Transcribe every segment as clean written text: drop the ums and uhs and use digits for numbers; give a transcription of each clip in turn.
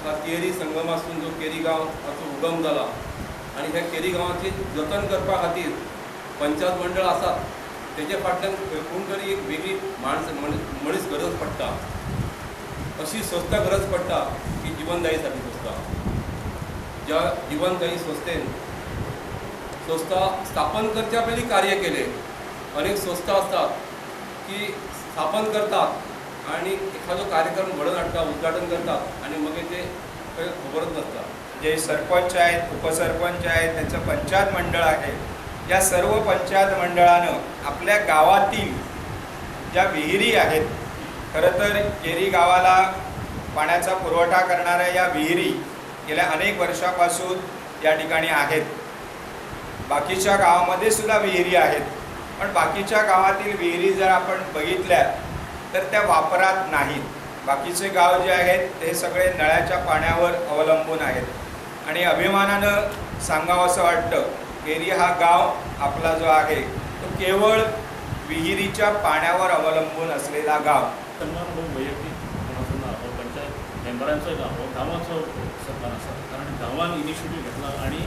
हा केरी संगमासून जो केरी गांव हाचो उगम जाला आणि ह्या केरी गांवाची जतन करपा खातीर पंचायत मंडळ आसात तेजे फाटल्यान कोण तरी एक वेगळी मनीस गरज पडटा, अशी संस्था गरज पडटा की जीवनदायी सारकी संस्था. ज्या जीवनदायी संस्थेन संस्था स्थापन करच्या पयलीं कार्य केले. अनेक संस्था असतात की स्थापन करतात आणि एखादो कार्यक्रम घडोवन हाडटात, उद्घाटन करतात आणि मग ते खबरच नसता. जे सरपंच आहेत, उपसरपंच आहेत, त्यांचं पंचायत मंडळ आहे, या सर्व पंचायत मंडळानं आपल्या गावातील ज्या विहिरी आहेत, खरं तर केरी गावाला पाण्याचा पुरवठा करणाऱ्या या विहिरी गेल्या अनेक वर्षापासून या ठिकाणी आहेत. बाकीच्या गावामध्ये सुद्धा विहिरी आहेत, पण बाकीच्या गावातील विहिरी जर आपण बघितल्या तर त्या वापरात नाहीत. बाकीचे गाव जे आहेत ते सगळे नळाच्या पाण्यावर अवलंबून आहेत आणि अभिमानानं सांगावं असं वाटतं, केरी हा गाव आपला जो आहे तो केवळ विहिरीच्या पाण्यावर अवलंबून असलेला गाव. वैयक्तिक पंचायत मेंबरांचं गावाचं सन्मान असा, कारण गांवान इनिशिएटीव घेतला आणि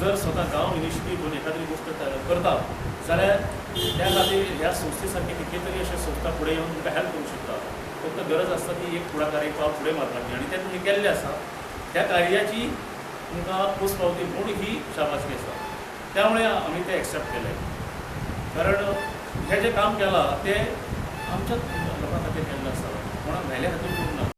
जर स्वतः गांव इनिशिएटीव घेऊन एखादी गोष्ट करतात जाल्यार त्या खातीर ह्या संस्थेसारखी कितले तरी अशा संस्था फुडें येवन तुमकां हेल्प करूंक शकता. फक्त गरज आसता ती एक फुडाकार एक पावल फुडें मारपाची आणि तें तुमी केल्लें आसा. त्या कार्याची तुमकां पोचपावती म्हूण ही शाबासकी आसा. त्यामुळे आमी तें एक्सेप्ट केलें, कारण हें जें काम केलां तें आमच्याच लोकां खातीर केल्लें आसा, कोणाक भायल्या खातीर करूंक ना.